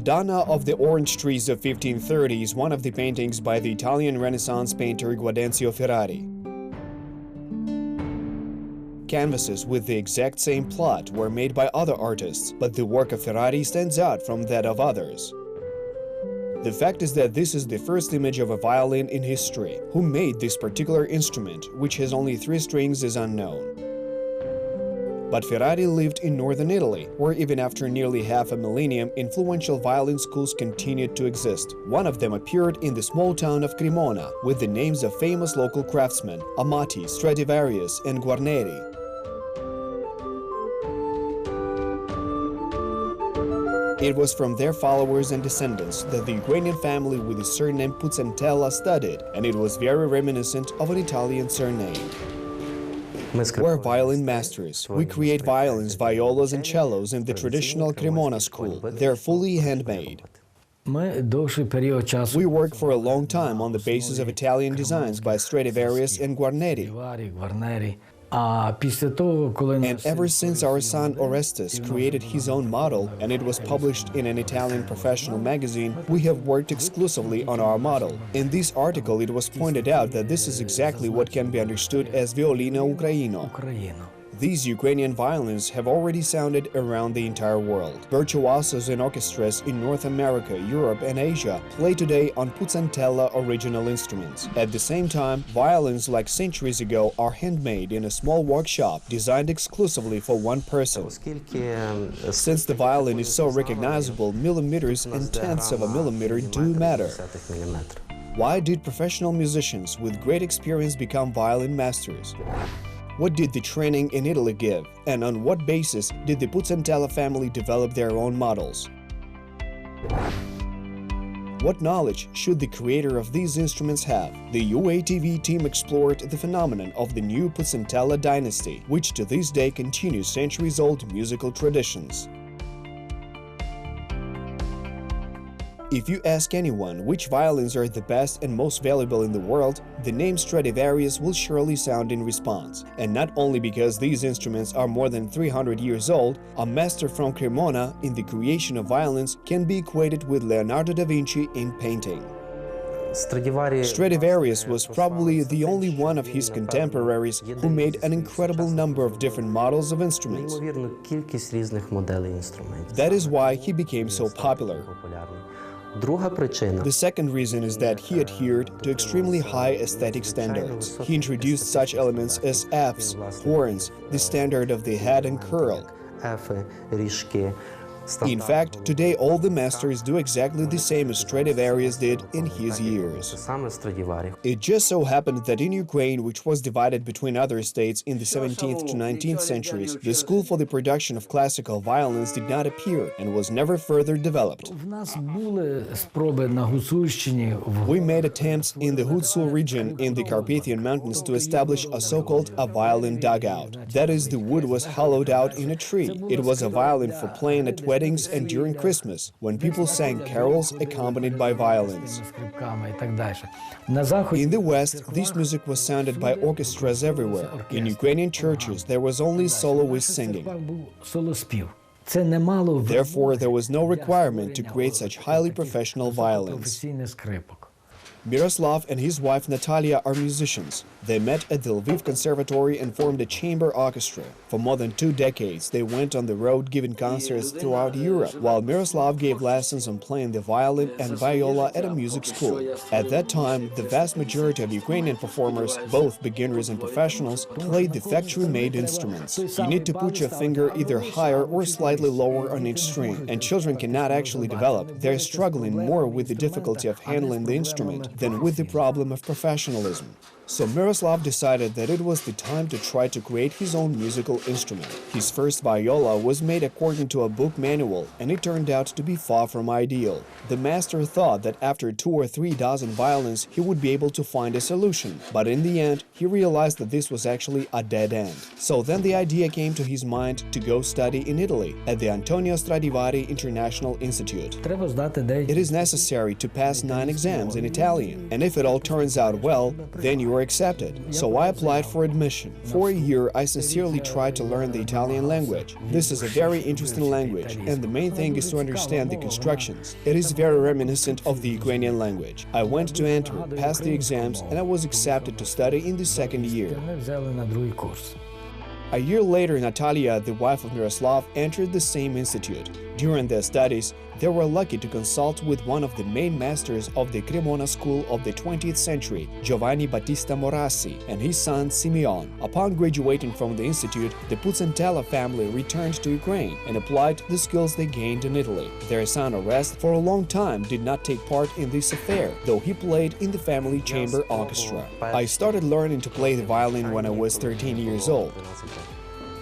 Madonna of the Orange Trees of 1530 is one of the paintings by the Italian Renaissance painter Gaudenzio Ferrari. Canvases with the exact same plot were made by other artists, but the work of Ferrari stands out from that of others. The fact is that this is the first image of a violin in history. Who made this particular instrument, which has only 3 strings, is unknown. But Ferrari lived in northern Italy, where even after nearly half a millennium, influential violin schools continued to exist. One of them appeared in the small town of Cremona, with the names of famous local craftsmen Amati, Stradivari, and Guarneri. It was from their followers and descendants that the Ukrainian family with the surname Putsentela studied, and it was very reminiscent of an Italian surname. We're violin masters. We create violins, violas and cellos in the traditional Cremona school. They're fully handmade. We work for a long time on the basis of Italian designs by Stradivari and Guarneri. And ever since our son Orestes created his own model and it was published in an Italian professional magazine, we have worked exclusively on our model. In this article it was pointed out that this is exactly what can be understood as Violino ukraino. These Ukrainian violins have already sounded around the entire world. Virtuosos and orchestras in North America, Europe and Asia play today on Putsentela original instruments. At the same time, violins like centuries ago are handmade in a small workshop designed exclusively for one person. Since the violin is so recognizable, millimeters and tenths of a millimeter do matter. Why did professional musicians with great experience become violin masters? What did the training in Italy give, and on what basis did the Putsentela family develop their own models? What knowledge should the creator of these instruments have? The UATV team explored the phenomenon of the new Putsentela dynasty, which to this day continues centuries-old musical traditions. If you ask anyone which violins are the best and most valuable in the world, the name Stradivarius will surely sound in response. And not only because these instruments are more than 300 years old, a master from Cremona in the creation of violins can be equated with Leonardo da Vinci in painting. Stradivarius was probably the only one of his contemporaries who made an incredible number of different models of instruments. That is why he became so popular. The second reason is that he adhered to extremely high aesthetic standards. He introduced such elements as Fs, horns, the standard of the head and curl. In fact, today all the masters do exactly the same as Stradivarius did in his years. It just so happened that in Ukraine, which was divided between other states in the 17th to 19th centuries, the school for the production of classical violins did not appear and was never further developed. We made attempts in the Hutsul region in the Carpathian Mountains to establish a so-called violin dugout. That is, the wood was hollowed out in a tree. It was a violin for playing at weddings and during Christmas, when people sang carols accompanied by violins. In the West, this music was sounded by orchestras everywhere. In Ukrainian churches, there was only soloist singing. Therefore, there was no requirement to create such highly professional violins. Miroslav and his wife Natalia are musicians. They met at the Lviv Conservatory and formed a chamber orchestra. For more than 2 decades, they went on the road giving concerts throughout Europe, while Miroslav gave lessons on playing the violin and viola at a music school. At that time, the vast majority of Ukrainian performers, both beginners and professionals, played the factory-made instruments. You need to put your finger either higher or slightly lower on each string, and children cannot actually develop. They're struggling more with the difficulty of handling the instrument than with the problem of professionalism. So Miroslav decided that it was the time to try to create his own musical instrument. His first viola was made according to a book manual, and it turned out to be far from ideal. The master thought that after 2 or 3 dozen violins he would be able to find a solution, but in the end he realized that this was actually a dead end. So then the idea came to his mind to go study in Italy, at the Antonio Stradivari International Institute. It is necessary to pass 9 exams in Italian. Italian, and if it all turns out well, then you are accepted. So I applied for admission. For a year, I sincerely tried to learn the Italian language. This is a very interesting language, and the main thing is to understand the constructions. It is very reminiscent of the Ukrainian language. I went to enter, passed the exams, and I was accepted to study in the second year. A year later, Natalia, the wife of Miroslav, entered the same institute. During their studies, they were lucky to consult with one of the main masters of the Cremona school of the 20th century, Giovanni Battista Morassi, and his son Simeon. Upon graduating from the institute, the Putsentela family returned to Ukraine and applied the skills they gained in Italy. Their son Orest, for a long time, did not take part in this affair, though he played in the family chamber orchestra. I started learning to play the violin when I was 13 years old.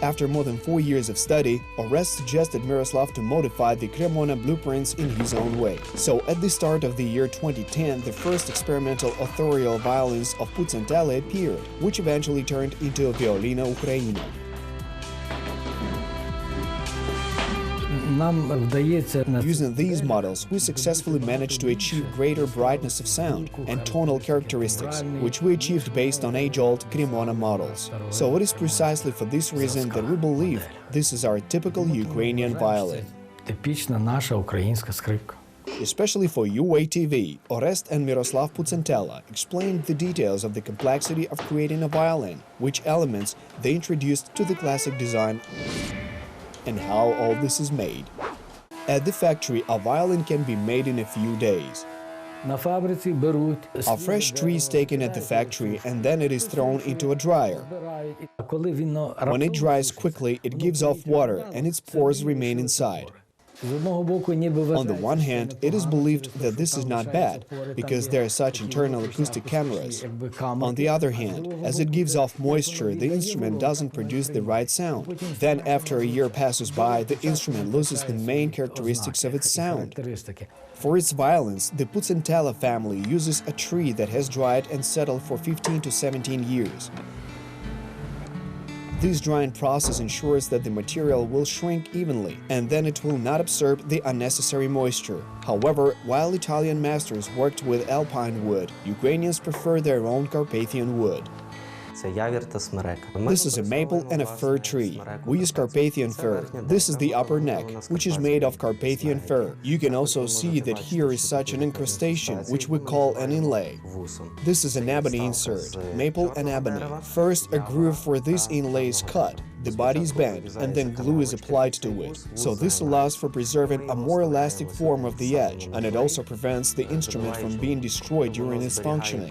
After more than 4 years of study, Orest suggested Miroslav to modify the Cremona blueprints in his own way. So at the start of the year 2010, the first experimental authorial violins of Putsentela appeared, which eventually turned into a Violino ukraino. Using these models, we successfully managed to achieve greater brightness of sound and tonal characteristics, which we achieved based on age-old Cremona models. So it is precisely for this reason that we believe this is our typical Ukrainian violin. Especially for UATV, Orest and Miroslav Putsentela explained the details of the complexity of creating a violin, which elements they introduced to the classic design, and how all this is made. At the factory, a violin can be made in a few days. A fresh tree is taken at the factory and then it is thrown into a dryer. When it dries quickly, it gives off water and its pores remain inside. On the one hand, it is believed that this is not bad, because there are such internal acoustic cameras. On the other hand, as it gives off moisture, the instrument doesn't produce the right sound. Then, after a year passes by, the instrument loses the main characteristics of its sound. For its violins, the Putsentela family uses a tree that has dried and settled for 15 to 17 years. This drying process ensures that the material will shrink evenly, and then it will not absorb the unnecessary moisture. However, while Italian masters worked with alpine wood, Ukrainians prefer their own Carpathian wood. This is a maple and a fir tree. We use Carpathian fir. This is the upper neck, which is made of Carpathian fir. You can also see that here is such an incrustation, which we call an inlay. This is an ebony insert, maple and ebony. First, a groove for this inlay is cut. The body is bent, and then glue is applied to it. So this allows for preserving a more elastic form of the edge, and it also prevents the instrument from being destroyed during its functioning.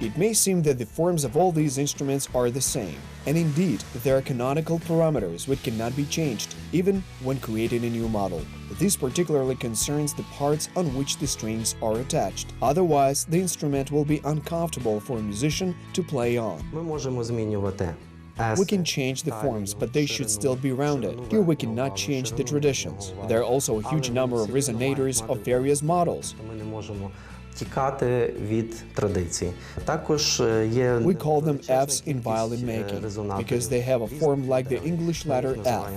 It may seem that the forms of all these instruments are the same, and indeed, there are canonical parameters which cannot be changed, even when creating a new model. This particularly concerns the parts on which the strings are attached. Otherwise, the instrument will be uncomfortable for a musician to play on. We can change the forms, but they should still be rounded. Here we cannot change the traditions. There are also a huge number of resonators of various models. We call them Fs in violin making, because they have a form like the English letter F.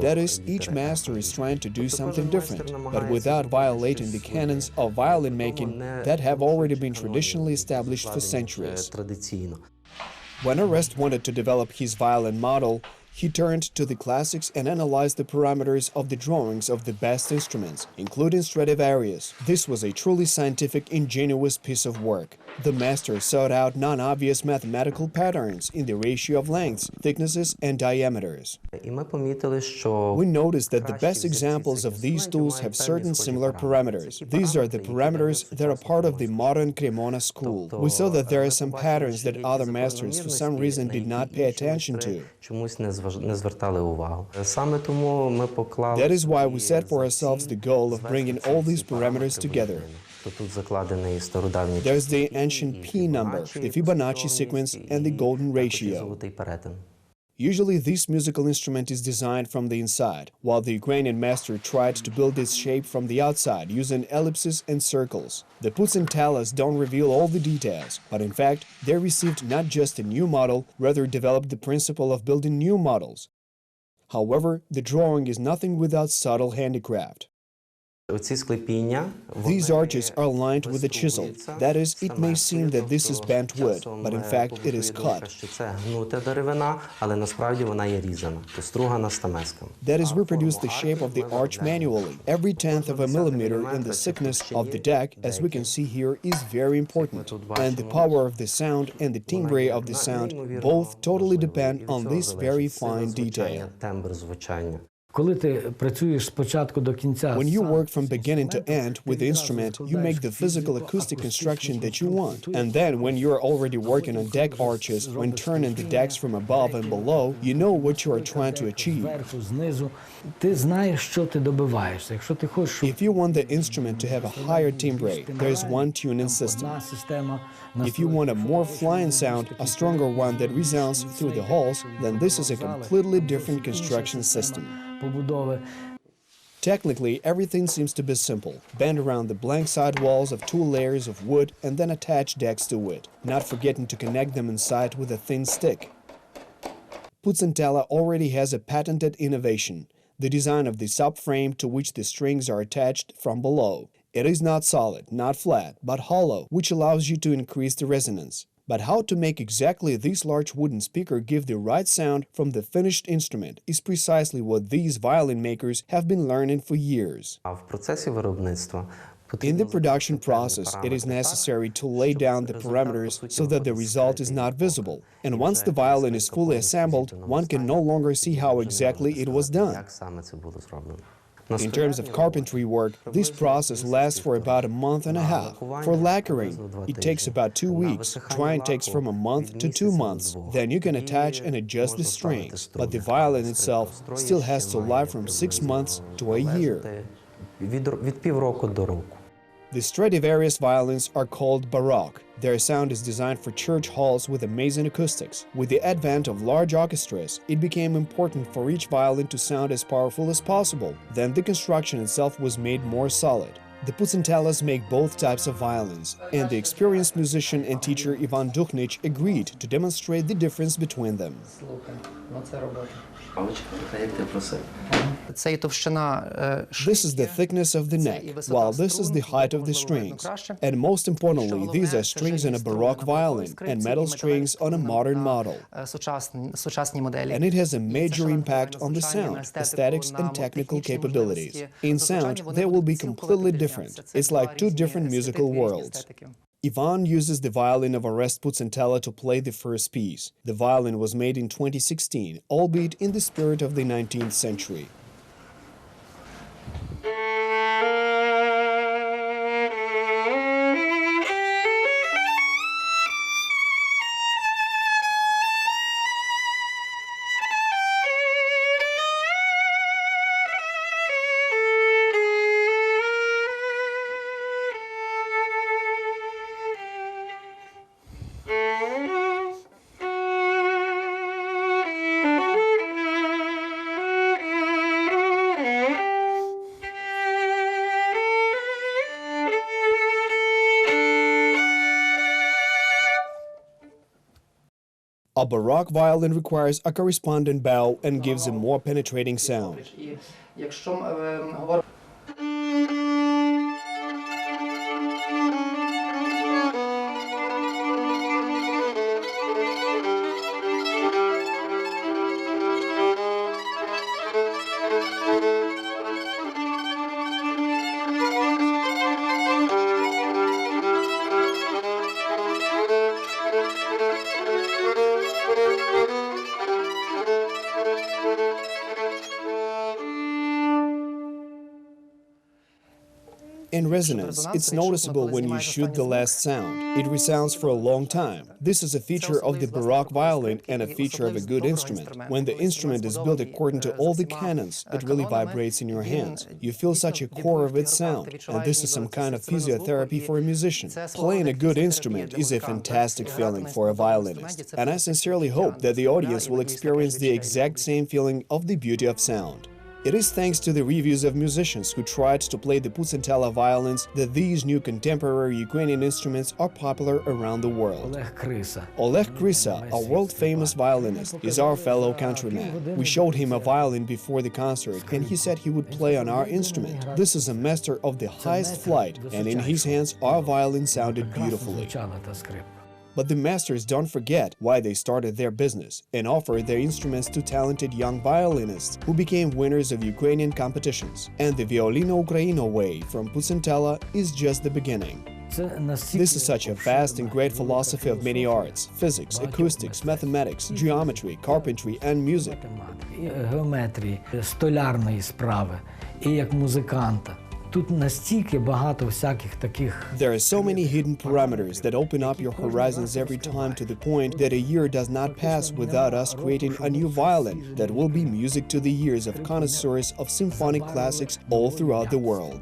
That is, each master is trying to do something different, but without violating the canons of violin making that have already been traditionally established for centuries. When Orest wanted to develop his violin model, he turned to the classics and analyzed the parameters of the drawings of the best instruments, including Stradivarius. This was a truly scientific, ingenious piece of work. The master sought out non-obvious mathematical patterns in the ratio of lengths, thicknesses, and diameters. We noticed that the best examples of these tools have certain similar parameters. These are the parameters that are part of the modern Cremona school. We saw that there are some patterns that other masters for some reason did not pay attention to. That is why we set for ourselves the goal of bringing all these parameters together. There's the ancient P number, the Fibonacci sequence, and the golden ratio. Usually this musical instrument is designed from the inside, while the Ukrainian master tried to build its shape from the outside using ellipses and circles. The Putsentelas don't reveal all the details, but in fact they received not just a new model, rather developed the principle of building new models. However, the drawing is nothing without subtle handicraft. These arches are lined with a chisel. That is, it may seem that this is bent wood, but in fact it is cut. That is, reproduce the shape of the arch manually. Every tenth of a millimeter in the thickness of the deck, as we can see here, is very important. And the power of the sound and the timbre of the sound both totally depend on this very fine detail. When you work from beginning to end with the instrument, you make the physical acoustic construction that you want. And then, when you're already working on deck arches, when turning the decks from above and below, you know what you are trying to achieve. If you want the instrument to have a higher timbre, there is one tuning system. If you want a more flying sound, a stronger one that resounds through the halls, then this is a completely different construction system. Technically, everything seems to be simple. Bend around the blank side walls of 2 layers of wood and then attach decks to it, not forgetting to connect them inside with a thin stick. Putsentela already has a patented innovation, the design of the subframe to which the strings are attached from below. It is not solid, not flat, but hollow, which allows you to increase the resonance. But how to make exactly this large wooden speaker give the right sound from the finished instrument is precisely what these violin makers have been learning for years. In the production process, it is necessary to lay down the parameters so that the result is not visible. And once the violin is fully assembled, one can no longer see how exactly it was done. In terms of carpentry work, this process lasts for about a month and a half. For lacquering, it takes about 2 weeks. Drying takes from a month to 2 months. Then you can attach and adjust the strings. But the violin itself still has to live from 6 months to a year. The Stradivarius violins are called Baroque. Their sound is designed for church halls with amazing acoustics. With the advent of large orchestras, it became important for each violin to sound as powerful as possible. Then the construction itself was made more solid. The Putsentelas make both types of violins, and the experienced musician and teacher Ivan Duchnich agreed to demonstrate the difference between them. This is the thickness of the neck, while this is the height of the strings. And most importantly, these are strings in a Baroque violin and metal strings on a modern model. And it has a major impact on the sound, aesthetics and technical capabilities. In sound, they will be completely different. It's like 2 different musical worlds. Ivan uses the violin of Orest Putsentela to play the first piece. The violin was made in 2016, albeit in the spirit of the 19th century. A Baroque violin requires a corresponding bow and gives a more penetrating sound. In resonance, it's noticeable when you shoot the last sound. It resounds for a long time. This is a feature of the Baroque violin and a feature of a good instrument. When the instrument is built according to all the canons, it really vibrates in your hands. You feel such a core of its sound, and this is some kind of physiotherapy for a musician. Playing a good instrument is a fantastic feeling for a violinist, and I sincerely hope that the audience will experience the exact same feeling of the beauty of sound. It is thanks to the reviews of musicians who tried to play the Putsentela violins that these new contemporary Ukrainian instruments are popular around the world. Oleg Krysa, a world-famous violinist, is our fellow countryman. We showed him a violin before the concert, and he said he would play on our instrument. This is a master of the highest flight, and in his hands our violin sounded beautifully. But the masters don't forget why they started their business and offered their instruments to talented young violinists who became winners of Ukrainian competitions. And the Violino Ukraino way from Putsentela is just the beginning. This is such a vast and great philosophy of many arts: physics, acoustics, mathematics, geometry, carpentry and music. Геометрії, столярної справи, і як музиканта. There are so many hidden parameters that open up your horizons every time, to the point that a year does not pass without us creating a new violin that will be music to the ears of connoisseurs of symphonic classics all throughout the world.